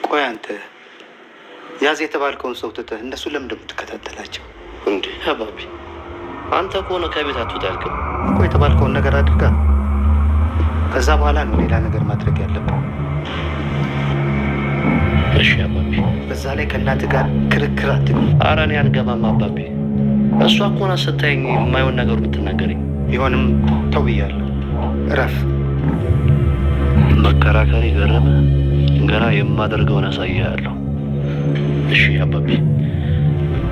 ቆይ አንተ ያዝ የተባልከውን ሰው ትተህ እነሱ ለምን እንደምትከታተላቸው እንዴ? አባቢ አንተ ከሆነ ከቤት አትወጣ ያልከው እኮ የተባልከውን ነገር አድርጋ ከዛ በኋላ ነው ሌላ ነገር ማድረግ ያለብህ። እሺ አባቢ። በዛ ላይ ከእናትህ ጋር ክርክር አትግባ። ኧረ እኔ አልገባም አባቢ። እሷ እኮ ናት ስታየኝ የማይሆን ነገር የምትናገረኝ። ቢሆንም ተው ብያለሁ፣ እረፍ። መከራከሪ ገረመ። ገና የማደርገውን አሳያለሁ። እሺ አባቢ።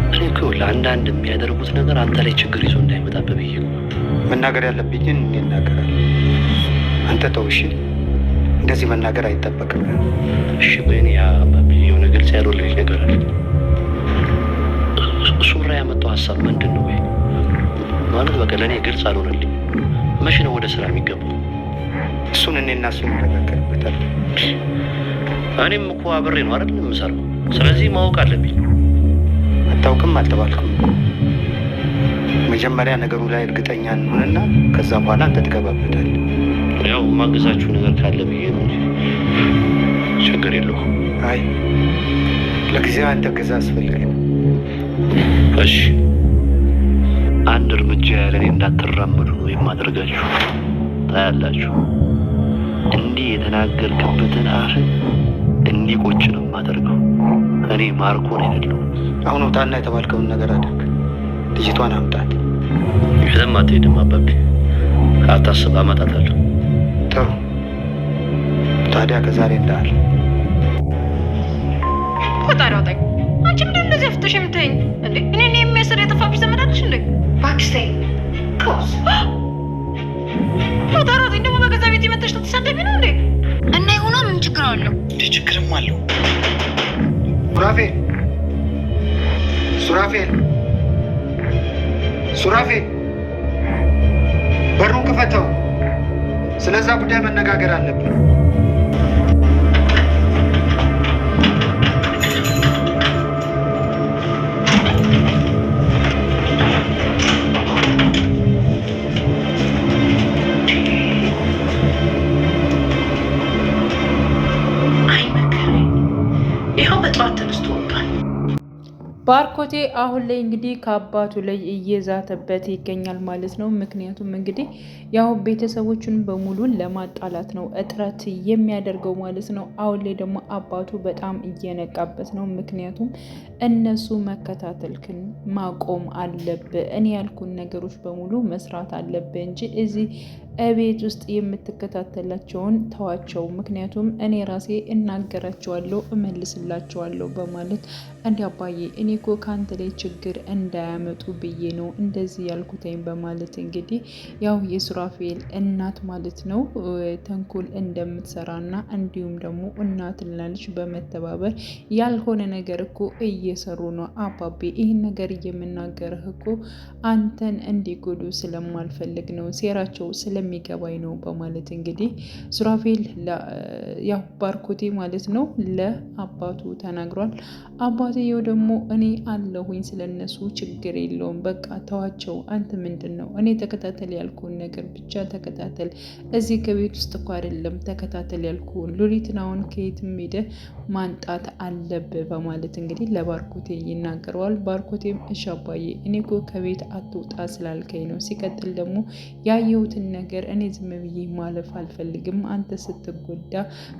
እኔ እኮ ለአንዳንድ የሚያደርጉት ነገር አንተ ላይ ችግር ይዞ እንዳይመጣብህ ብዬ ነው። መናገር ያለብኝን እኔ እናገራለሁ። አንተ ተው እሺ። እንደዚህ መናገር አይጠበቅም። እሺ በእኔ አባቢ የሆነ ግልጽ ያልሆነልኝ ነገር አለ። ሱራ ያመጣው ሀሳብ ምንድን ነው? ማለት በቃ ለእኔ ግልጽ አልሆነልኝ። መቼ ነው ወደ ስራ የሚገባው? እሱን እኔና እሱ እንነጋገርበታለን። እኔም እኮ አብሬ ነው አይደል የምሰራው። ስለዚህ ማወቅ አለብኝ። አታውቅም አልተባልክም። መጀመሪያ ነገሩ ላይ እርግጠኛ እንሆንና ከዛ በኋላ አንተ ትገባበታለህ። ያው ማገዛችሁ ነገር ካለ ብዬ ነው እንጂ ችግር የለውም። አይ ለጊዜው አንተ ገዛ አስፈልግም። እሺ አንድ እርምጃ ያለ እኔ እንዳትራመዱ ነው የማደርጋችሁ። ታያላችሁ። እንዲህ የተናገርክበትን አፍ እንዲቆጭ ነው የማደርገው። እኔ ማርኮን አይደለሁም። አሁን ውጣና የተባልከውን ነገር አድርግ። ልጅቷን አምጣት። የትም አትሄድም አባቢ። አታስብ፣ አመጣታለሁ። ጥሩ። ታዲያ ከዛሬ እንዳል ፈጣሪ አውጣኝ። አንቺ ምንድን እንደዚህ አፍጥሽ የምታይኝ እንዴ? እኔ የሚያስር የጠፋብሽ ዘመድ አለሽ እንዴ? እባክሽ ተይኝ። ቀውስ ፈጣሪ አውጣኝ። ደግሞ በገዛ ቤት የመጣሽ ተሳደቢ ነው እንዴ? እና ይሁና ምን ችግር አለው? እንዴ ችግርም አለው። ሱራፌል ሱራፌል በሩን ክፈተው። ስለዛ ጉዳይ መነጋገር አለብን። ባርኮቴ አሁን ላይ እንግዲህ ከአባቱ ላይ እየዛተበት ይገኛል ማለት ነው። ምክንያቱም እንግዲህ ያው ቤተሰቦቹን በሙሉ ለማጣላት ነው እጥረት የሚያደርገው ማለት ነው። አሁን ላይ ደግሞ አባቱ በጣም እየነቃበት ነው። ምክንያቱም እነሱ መከታተልክን ማቆም አለብህ፣ እኔ ያልኩን ነገሮች በሙሉ መስራት አለብህ እንጂ እዚህ እቤት ውስጥ የምትከታተላቸውን ተዋቸው። ምክንያቱም እኔ ራሴ እናገራቸዋለሁ፣ እመልስላቸዋለሁ በማለት እንዲ አባዬ እኔ እኮ ከአንተ ላይ ችግር እንዳያመጡ ብዬ ነው እንደዚህ ያልኩትኝ በማለት እንግዲህ ያው የሱራፌል እናት ማለት ነው ተንኮል እንደምትሰራና እንዲሁም ደግሞ እናትና ልጅ በመተባበር ያልሆነ ነገር እኮ እየሰሩ ነው። አባቤ ይህን ነገር የምናገርህ እኮ አንተን እንዲጎዱ ስለማልፈልግ ነው፣ ሴራቸው ስለሚገባኝ ነው በማለት እንግዲህ ሱራፌል ያው ባርኮቴ ማለት ነው ለአባቱ ተናግሯል። አባትየው ደግሞ እኔ አለሁኝ ስለነሱ ችግር የለውም በቃ ተዋቸው፣ አንተ ምንድን ነው እኔ ተከታተል ያልኩህን ነገር ብቻ ተከታተል፣ እዚህ ከቤት ውስጥ እኮ አይደለም ተከታተል ያልኩህን ሉሊትን አሁን ከየትም ሄደህ ማንጣት አለብህ በማለት እንግዲህ ለባርኮቴ ይናገረዋል። ባርኮቴም እሺ አባዬ እኔ እኮ ከቤት አትውጣ ስላልከኝ ነው፣ ሲቀጥል ደግሞ ያየሁትን ነገር እኔ ዝም ብዬ ማለፍ አልፈልግም፣ አንተ ስትጎዳ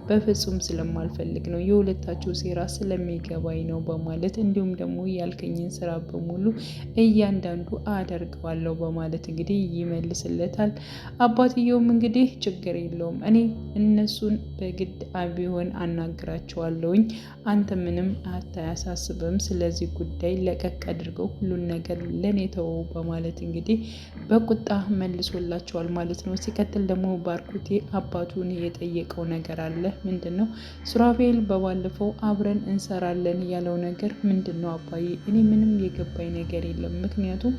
በፍጹም ስለማልፈልግ ነው፣ የሁለታችሁ ሴራ ስለሚገባኝ ነው በማለት እንዲሁም ደግሞ ያልከኝን ስራ በሙሉ እያንዳንዱ አደርገዋለሁ በማለት እንግዲህ ይመልስለታል። አባትየውም እንግዲህ ችግር የለውም እኔ እነሱን በግድ ቢሆን አናግራቸዋለሁኝ፣ አንተ ምንም አታያሳስብም፣ ስለዚህ ጉዳይ ለቀቅ አድርገው ሁሉን ነገር ለኔ ተወው በማለት እንግዲህ በቁጣ መልሶላቸዋል ማለት ነው። ሲቀጥል ደግሞ ባርኮቴ አባቱን የጠየቀው ነገር አለ። ምንድን ነው? ሱራፌል በባለፈው አብረን እንሰራለን ያለው ነገር ምንድን ነው አባዬ? እኔ ምንም የገባኝ ነገር የለም፣ ምክንያቱም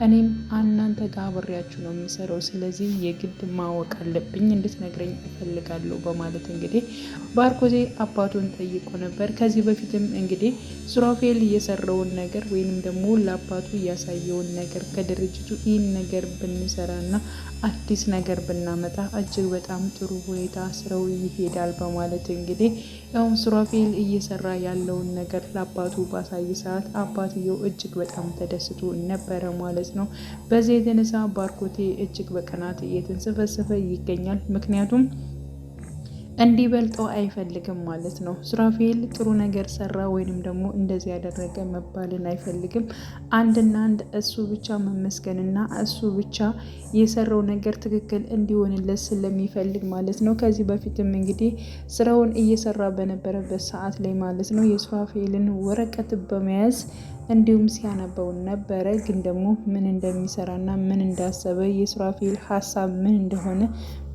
እኔም እናንተ ጋር አብሬያችሁ ነው የምሰራው፣ ስለዚህ የግድ ማወቅ አለብኝ እንድትነግረኝ እፈልጋለሁ በማለት እንግዲህ ባርኮቴ አባቱን ጠይቆ ነበር። ከዚህ በፊትም እንግዲህ ሱራፌል የሰራውን ነገር ወይንም ደግሞ ለአባቱ ያሳየውን ነገር ከድርጅቱ ይህን ነገር ብንሰራና አዲስ ነገር ብናመጣ እጅግ በጣም ጥሩ ሁኔታ ስራው ይሄዳል በማለት እንግዲህ ያው ሱራፌል እየሰራ ያለውን ነገር ለአባቱ ባሳይ ሰዓት አባትየው እጅግ በጣም ተደስቶ ነበረ ማለት ነው። በዚህ የተነሳ ባርኮቴ እጅግ በቅናት እየተንሰፈሰፈ ይገኛል። ምክንያቱም እንዲበልጠው አይፈልግም ማለት ነው። ሱራፌል ጥሩ ነገር ሰራ ወይንም ደግሞ እንደዚህ ያደረገ መባልን አይፈልግም። አንድና አንድ እሱ ብቻ መመስገንና እሱ ብቻ የሰራው ነገር ትክክል እንዲሆንለት ስለሚፈልግ ማለት ነው። ከዚህ በፊትም እንግዲህ ስራውን እየሰራ በነበረበት ሰዓት ላይ ማለት ነው የሱራፌልን ወረቀት በመያዝ እንዲሁም ሲያነበው ነበረ። ግን ደግሞ ምን እንደሚሰራና ምን እንዳሰበ የሱራፌል ሀሳብ ምን እንደሆነ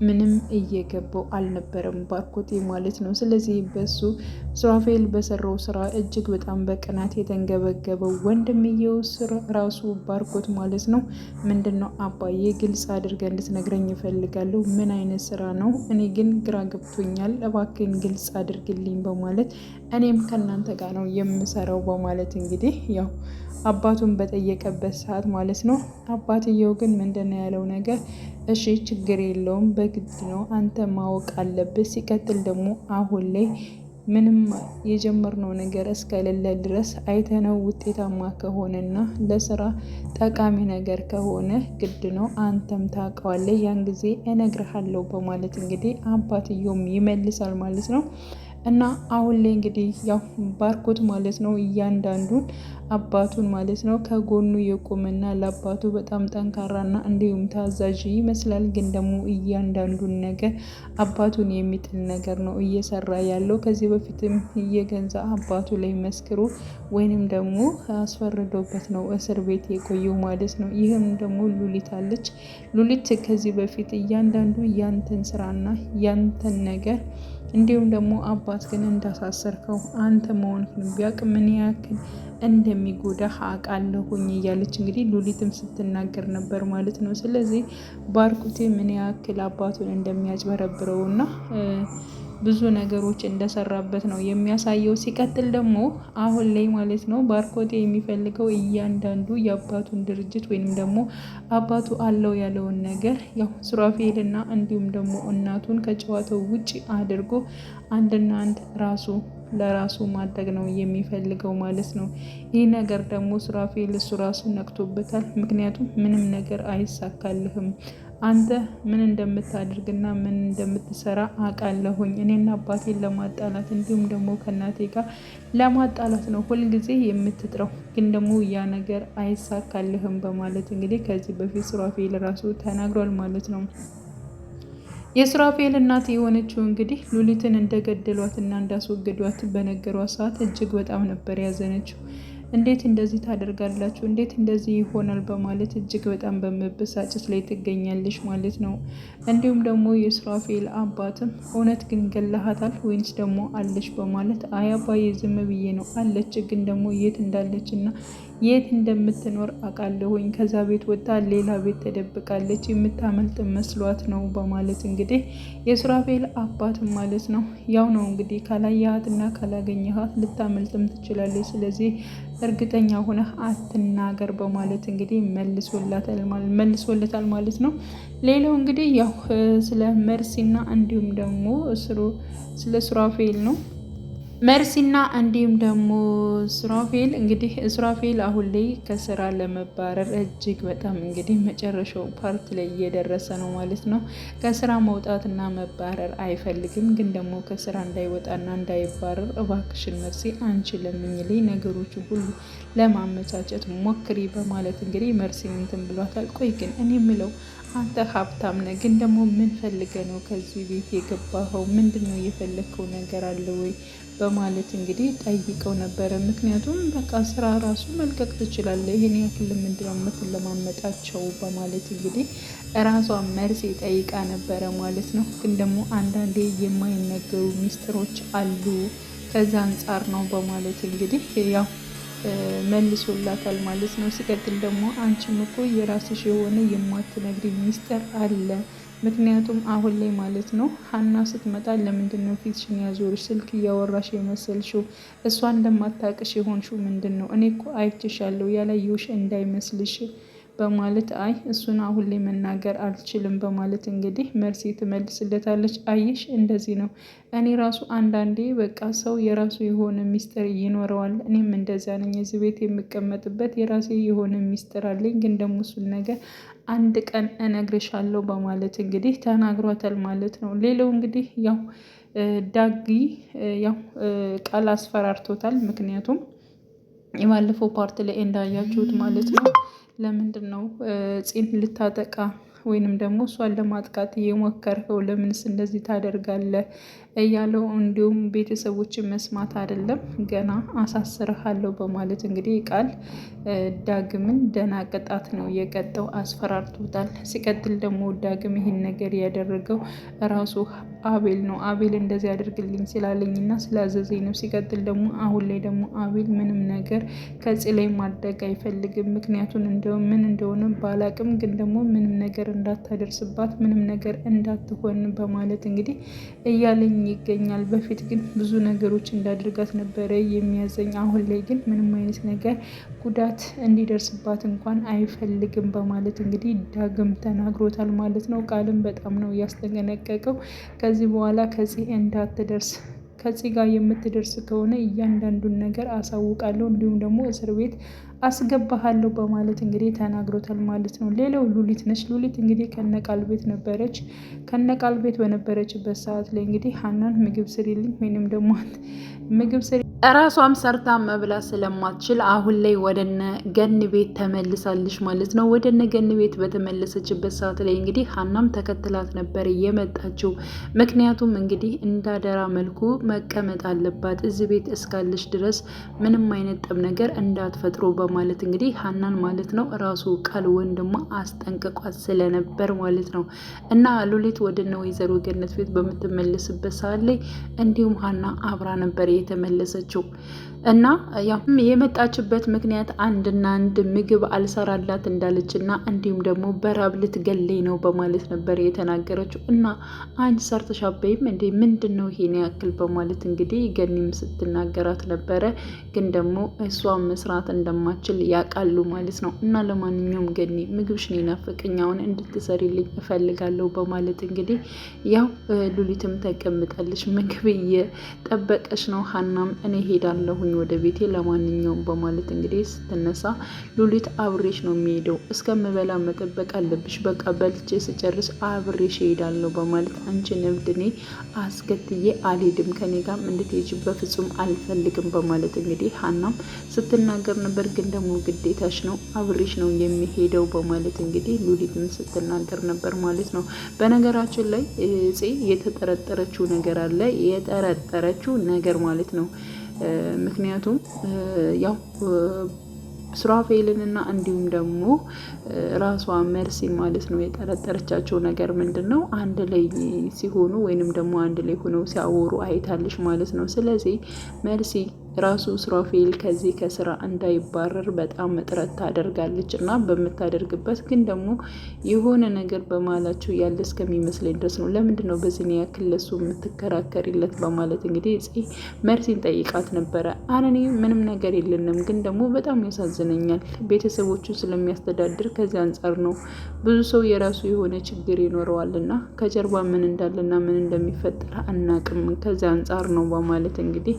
ምንም እየገባው አልነበረም ባርኮቴ ማለት ነው። ስለዚህ በሱ ሱራፌል በሰራው ስራ እጅግ በጣም በቅናት የተንገበገበው ወንድምየው ራሱ ባርኮት ማለት ነው። ምንድነው አባዬ ግልጽ አድርገህ እንድትነግረኝ እፈልጋለሁ። ምን አይነት ስራ ነው? እኔ ግን ግራ ገብቶኛል፣ እባክህን ግልጽ አድርግልኝ በማለት እኔም ከእናንተ ጋር ነው የምሰራው በማለት እንግዲህ ያው አባቱን በጠየቀበት ሰዓት ማለት ነው። አባትየው ግን ምንድነው ያለው ነገር እሺ ችግር የለውም በግድ ነው አንተ ማወቅ አለብህ። ሲቀጥል ደግሞ አሁን ላይ ምንም የጀመርነው ነገር እስከሌለ ድረስ አይተነው ውጤታማ ከሆነና ለስራ ጠቃሚ ነገር ከሆነ ግድ ነው አንተም ታውቀዋለህ፣ ያን ጊዜ እነግርሃለሁ በማለት እንግዲህ አባትየውም ይመልሳል ማለት ነው። እና አሁን ላይ እንግዲህ ያው ባርኮት ማለት ነው እያንዳንዱን አባቱን ማለት ነው ከጎኑ የቆመና ለአባቱ በጣም ጠንካራና እንዲሁም ታዛዥ ይመስላል። ግን ደግሞ እያንዳንዱን ነገር አባቱን የሚጥል ነገር ነው እየሰራ ያለው። ከዚህ በፊትም እየገዛ አባቱ ላይ መስክሮ ወይንም ደግሞ አስፈርዶበት ነው እስር ቤት የቆየው ማለት ነው። ይህም ደግሞ ሉሊት አለች። ሉሊት ከዚህ በፊት እያንዳንዱ ያንተን ስራና ያንተን ነገር እንዲሁም ደግሞ አባት ግን እንዳሳሰርከው አንተ መሆንህን ቢያውቅ ምን ያክል እንደሚጎዳ አውቃለሁኝ እያለች እንግዲህ ሉሊትም ስትናገር ነበር ማለት ነው። ስለዚህ ባርኮቴ ምን ያክል አባቱን እንደሚያጭበረብረውና ብዙ ነገሮች እንደሰራበት ነው የሚያሳየው። ሲቀጥል ደግሞ አሁን ላይ ማለት ነው ባርኮቴ የሚፈልገው እያንዳንዱ የአባቱን ድርጅት ወይንም ደግሞ አባቱ አለው ያለውን ነገር ያው ሱራፌልና እንዲሁም ደግሞ እናቱን ከጨዋታው ውጪ አድርጎ አንድና አንድ ለራሱ ማድረግ ነው የሚፈልገው ማለት ነው። ይህ ነገር ደግሞ ሱራፌል እሱ ራሱ ነቅቶበታል። ምክንያቱም ምንም ነገር አይሳካልህም፣ አንተ ምን እንደምታደርግና ምን እንደምትሰራ አውቃለሁኝ። እኔና አባቴን ለማጣላት እንዲሁም ደግሞ ከእናቴ ጋር ለማጣላት ነው ሁልጊዜ የምትጥረው፣ ግን ደግሞ ያ ነገር አይሳካልህም በማለት እንግዲህ ከዚህ በፊት ሱራፌል ራሱ ተናግሯል ማለት ነው። የሱራፌል እናት የሆነችው እንግዲህ ሉሊትን እንደገደሏትና እንዳስወገዷት በነገሯት ሰዓት እጅግ በጣም ነበር ያዘነችው። እንዴት እንደዚህ ታደርጋላችሁ? እንዴት እንደዚህ ይሆናል? በማለት እጅግ በጣም በመበሳጨት ላይ ትገኛለች ማለት ነው። እንዲሁም ደግሞ የሱራፌል አባትም እውነት ግን ገለሃታል ወይንስ ደግሞ አለች? በማለት አይ አባዬ ዝም ብዬ ነው አለች፣ ግን ደግሞ የት እንዳለች እና የት እንደምትኖር አውቃለሁኝ። ከዛ ቤት ወጥታ ሌላ ቤት ተደብቃለች፣ የምታመልጥ መስሏት ነው በማለት እንግዲህ የሱራፌል አባትም ማለት ነው ያው ነው እንግዲህ ካላየሃትና ካላገኘሃት ልታመልጥም ትችላለች፣ ስለዚህ እርግጠኛ ሆነህ አትናገር በማለት እንግዲህ መልሶለታል ማለት ነው። ሌላው እንግዲህ ያው ስለ መርሲና እንዲሁም ደግሞ ስለ ሱራፌል ነው። መርሲና እንዲሁም ደግሞ ሱራፌል እንግዲህ ሱራፌል አሁን ላይ ከስራ ለመባረር እጅግ በጣም እንግዲህ መጨረሻው ፓርት ላይ እየደረሰ ነው ማለት ነው። ከስራ መውጣትና መባረር አይፈልግም፣ ግን ደግሞ ከስራ እንዳይወጣና እንዳይባረር እባክሽን መርሲ አንቺ ለምኝልኝ ነገሮቹ ሁሉ ለማመቻቸት ሞክሪ በማለት እንግዲህ መርሲ እንትን ብሏታል። ቆይ ግን እኔ የምለው አንተ ሀብታም ነህ፣ ግን ደግሞ ምን ፈልገህ ነው ከዚህ ቤት የገባኸው? ምንድን ነው የፈለግከው ነገር አለ ወይ በማለት እንግዲህ ጠይቀው ነበረ። ምክንያቱም በቃ ስራ ራሱ መልቀቅ ትችላለህ፣ ይህን ያክል ምንድነው የምትለማመጣቸው በማለት እንግዲህ ራሷ መርሲ ጠይቃ ነበረ ማለት ነው። ግን ደግሞ አንዳንዴ የማይነገሩ ሚስጥሮች አሉ፣ ከዛ አንጻር ነው በማለት እንግዲህ ያው መልሶላታል ማለት ነው። ሲቀጥል ደግሞ አንቺም እኮ የራስሽ የሆነ የማትነግሪ ሚስጥር አለ። ምክንያቱም አሁን ላይ ማለት ነው ሀና ስትመጣ ለምንድን ነው ፊትሽን ያዞርሽ? ስልክ እያወራሽ የመሰልሽው እሷ እንደማታውቅሽ የሆንሽው ምንድን ነው? እኔ እኮ አይቼሻለሁ ያላየሁሽ እንዳይመስልሽ በማለት አይ እሱን አሁን ላይ መናገር አልችልም በማለት እንግዲህ መርሲ ትመልስለታለች። አየሽ እንደዚህ ነው እኔ ራሱ አንዳንዴ በቃ ሰው የራሱ የሆነ ሚስጥር ይኖረዋል። እኔም እንደዚያ ነኝ። እዚህ ቤት የምቀመጥበት የራሴ የሆነ ሚስጥር አለኝ። ግን ደግሞ እሱን ነገር አንድ ቀን እነግርሻለሁ በማለት እንግዲህ ተናግሯታል ማለት ነው። ሌላው እንግዲህ ያው ዳጊ ያው ቃል አስፈራርቶታል። ምክንያቱም የባለፈው ፓርት ላይ እንዳያችሁት ማለት ነው ለምንድን ነው ፂን ልታጠቃ ወይንም ደግሞ እሷን ለማጥቃት የሞከርከው? ለምንስ እንደዚህ ታደርጋለህ እያለው እንዲሁም ቤተሰቦችን መስማት አይደለም ገና አሳስርሃለሁ በማለት እንግዲህ ቃል ዳግምን ደህና ቅጣት ነው የቀጠው፣ አስፈራርቶታል። ሲቀጥል ደግሞ ዳግም ይህን ነገር ያደረገው ራሱ አቤል ነው። አቤል እንደዚህ ያደርግልኝ ስላለኝና ስላዘዘኝ ነው። ሲቀጥል ደግሞ አሁን ላይ ደግሞ አቤል ምንም ነገር ከፂ ላይ ማድረግ አይፈልግም። ምክንያቱም እንደው ምን እንደሆነ ባላቅም ግን ደግሞ ምንም ነገር እንዳታደርስባት ምንም ነገር እንዳትሆን በማለት እንግዲህ እያለኝ ይገኛል። በፊት ግን ብዙ ነገሮች እንዳደርጋት ነበረ የሚያዘኝ። አሁን ላይ ግን ምንም አይነት ነገር ጉዳት እንዲደርስባት እንኳን አይፈልግም በማለት እንግዲህ ዳግም ተናግሮታል ማለት ነው። ቃልም በጣም ነው ያስጠነቀቀው። ከዚህ በኋላ ከዚህ እንዳትደርስ ከዚህ ጋር የምትደርስ ከሆነ እያንዳንዱን ነገር አሳውቃለሁ እንዲሁም ደግሞ እስር ቤት አስገባሃለሁ በማለት እንግዲህ ተናግሮታል ማለት ነው። ሌላው ሉሊት ነች። ሉሊት እንግዲህ ከነቃል ቤት ነበረች። ከነቃል ቤት በነበረችበት ሰዓት ላይ እንግዲህ ሀናን ምግብ ስሪልኝ ወይንም ደግሞ ምግብ ስሪ እራሷም ሰርታ መብላት ስለማትችል አሁን ላይ ወደነ ገን ቤት ተመልሳለች ማለት ነው። ወደነ ገን ቤት በተመለሰችበት ሰዓት ላይ እንግዲህ ሀናም ተከትላት ነበር የመጣችው። ምክንያቱም እንግዲህ እንዳደራ መልኩ መቀመጥ አለባት እዚህ ቤት እስካለች ድረስ ምንም አይነት ጠብ ነገር እንዳትፈጥሩ በማለት እንግዲህ ሀናን ማለት ነው ራሱ ቃል ወንድሟ አስጠንቅቋት ስለነበር ማለት ነው። እና ሉሊት ወደነ ወይዘሮ ገነት ቤት በምትመለስበት ሰዓት ላይ እንዲሁም ሀና አብራ ነበር የተመለሰችው። እና ያው የመጣችበት ምክንያት አንድና አንድ ምግብ አልሰራላት እንዳለች እና እንዲሁም ደግሞ በራብ ልትገለኝ ነው በማለት ነበር የተናገረችው። እና አንቺ ሰርተሽ አበይም እንዴ ምንድን ነው ይሄን ያክል በማለት እንግዲህ ገኒም ስትናገራት ነበረ። ግን ደግሞ እሷ መስራት እንደማችል ያውቃሉ ማለት ነው። እና ለማንኛውም ገኒ ምግብሽ ነው የናፈቀኝ አሁን እንድትሰሪልኝ እፈልጋለሁ በማለት እንግዲህ ያው ሉሊትም ተቀምጣለች ምግብ እየጠበቀች ነው። ሀናም እኔ ሄዳለሁ ወደ ቤቴ ለማንኛውም በማለት እንግዲህ ስትነሳ ሉሊት አብሬሽ ነው የሚሄደው እስከምበላ መጠበቅ አለብሽ፣ በቃ በልቼ ስጨርስ አብሬሽ ሄዳለሁ በማለት አንቺን እብድ እኔ አስከትዬ አልሄድም፣ ከኔ ጋርም እንድትሄጂ በፍጹም አልፈልግም በማለት እንግዲህ ሀናም ስትናገር ነበር። ግን ደግሞ ግዴታሽ ነው አብሬሽ ነው የሚሄደው በማለት እንግዲህ ሉሊትም ስትናገር ነበር ማለት ነው። በነገራችን ላይ ጽ የተጠረጠረችው ነገር አለ የጠረጠረችው ነገር ማለት ነው። ምክንያቱም ያው ሱራፌልን እና እንዲሁም ደግሞ ራሷ መርሲ ማለት ነው የጠረጠረቻቸው ነገር ምንድን ነው አንድ ላይ ሲሆኑ ወይንም ደግሞ አንድ ላይ ሆነው ሲያወሩ አይታለች ማለት ነው። ስለዚህ መርሲ ራሱ ሱራፌል ከዚህ ከስራ እንዳይባረር በጣም እጥረት ታደርጋለች እና በምታደርግበት ግን ደግሞ የሆነ ነገር በማላቸው ያለ እስከሚመስለኝ ድረስ ነው ለምንድን ነው በዚህ ያክል ለሱ የምትከራከሪለት በማለት እንግዲህ መርሲን ጠይቃት ነበረ። እኔ ምንም ነገር የለንም ግን ደግሞ በጣም ያሳዝነኛል ቤተሰቦቹን ስለሚያስተዳድር ከዚህ አንጻር ነው። ብዙ ሰው የራሱ የሆነ ችግር ይኖረዋል እና ከጀርባ ምን እንዳለና ምን እንደሚፈጠር አናቅም ከዚህ አንጻር ነው በማለት እንግዲህ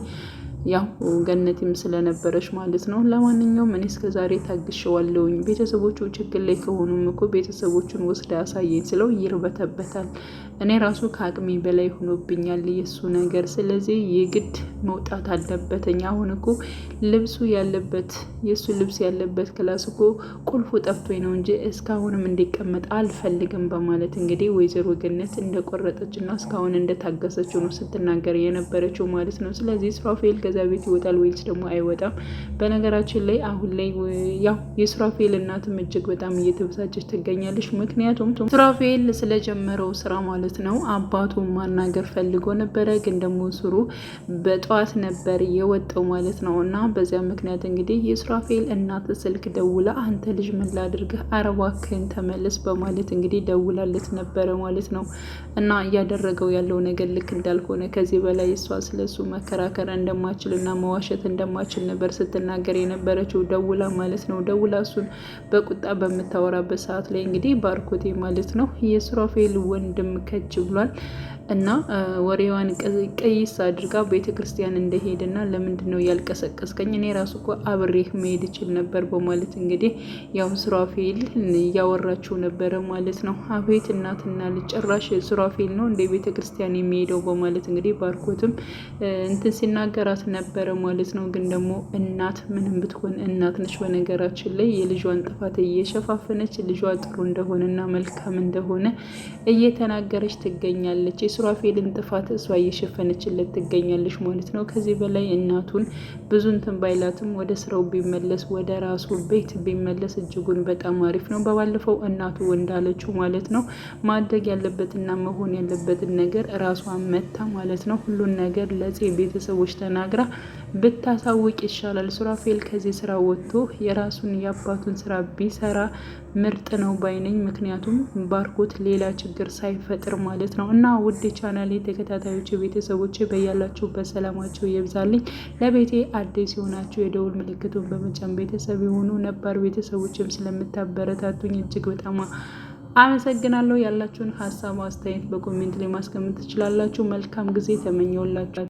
ያው ገነትም ስለነበረች ማለት ነው። ለማንኛውም እኔ እስከዛሬ ታግሸዋለሁኝ ቤተሰቦቹ ችግር ላይ ከሆኑም እኮ ቤተሰቦቹን ወስዳ ያሳየኝ ስለው ይርበተበታል። እኔ ራሱ ከአቅሜ በላይ ሆኖብኛል የሱ ነገር፣ ስለዚህ የግድ መውጣት አለበትኝ። አሁን እኮ ልብሱ ያለበት የሱ ልብስ ያለበት ክላስ እኮ ቁልፉ ጠፍቶኝ ነው እንጂ እስካሁንም እንዲቀመጥ አልፈልግም በማለት እንግዲህ ወይዘሮ ገነት እንደቆረጠችና እስካሁን እንደታገሰችው ነው ስትናገር የነበረችው ማለት ነው። ስለዚህ ሱራፌል ከዛ ቤት ይወጣል ወይስ ደግሞ አይወጣም? በነገራችን ላይ አሁን ላይ ያው የሱራፌል እናትም እጅግ በጣም እየተበሳጨች ትገኛለች። ምክንያቱም ሱራፌል ስለጀመረው ስራ ማለት ማለት ነው አባቱ ማናገር ፈልጎ ነበረ፣ ግን ደግሞ ስሩ በጠዋት ነበር የወጣው ማለት ነው። እና በዚያ ምክንያት እንግዲህ የሱራፌል እናት ስልክ ደውላ አንተ ልጅ ምን ላድርግህ፣ ኧረ እባክህን ተመለስ በማለት እንግዲህ ደውላለት ነበረ ማለት ነው። እና እያደረገው ያለው ነገር ልክ እንዳልሆነ ከዚህ በላይ እሷ ስለሱ መከራከር እንደማችል እና መዋሸት እንደማችል ነበር ስትናገር የነበረችው ደውላ ማለት ነው። ደውላ እሱን በቁጣ በምታወራበት ሰዓት ላይ እንግዲህ ባርኮቴ ማለት ነው የሱራፌል ወንድም ከች ብሏል። እና ወሬዋን ቀይስ አድርጋ ቤተ ክርስቲያን እንደሄድና ለምንድን ነው ያልቀሰቀስከኝ? እኔ ራሱ እኮ አብሬህ መሄድ ይችል ነበር በማለት እንግዲህ ያው ሱራፌል እያወራችው ነበረ ማለት ነው። አቤት እናትና ልጅ ጭራሽ ሱራፌል ነው እንደ ቤተ ክርስቲያን የሚሄደው በማለት እንግዲህ ባርኮትም እንትን ሲናገራት ነበረ ማለት ነው። ግን ደግሞ እናት ምንም ብትሆን እናት ነች። በነገራችን ላይ የልጇን ጥፋት እየሸፋፈነች ልጇ ጥሩ እንደሆነና መልካም እንደሆነ እየተናገረች ትገኛለች። የሱራፌልን ጥፋት እሷ እየሸፈነችለት ትገኛለች ማለት ነው። ከዚህ በላይ እናቱን ብዙ እንትን ባይላትም ወደ ስራው ቢመለስ ወደ ራሱ ቤት ቢመለስ እጅጉን በጣም አሪፍ ነው። በባለፈው እናቱ እንዳለችው ማለት ነው ማድረግ ያለበትና መሆን ያለበትን ነገር ራሷን መታ ማለት ነው ሁሉን ነገር ለጽ ቤተሰቦች ተናግራ ብታሳውቅ ይሻላል። ሱራፌል ከዚህ ስራ ወጥቶ የራሱን የአባቱን ስራ ቢሰራ ምርጥ ነው ባይነኝ። ምክንያቱም ባርኮት ሌላ ችግር ሳይፈጥር ማለት ነው። እና ውድ ቻናሌ ተከታታዮች ቤተሰቦች በያላችሁበት ሰላማቸው ይብዛልኝ። ለቤቴ አዲስ የሆናችሁ የደውል ምልክቱን በመጫን ቤተሰብ የሆኑ ነባር ቤተሰቦችም ስለምታበረታቱኝ እጅግ በጣም አመሰግናለሁ። ያላችሁን ሀሳብ አስተያየት በኮሜንት ላይ ማስቀመጥ ትችላላችሁ። መልካም ጊዜ ተመኘውላችሁ።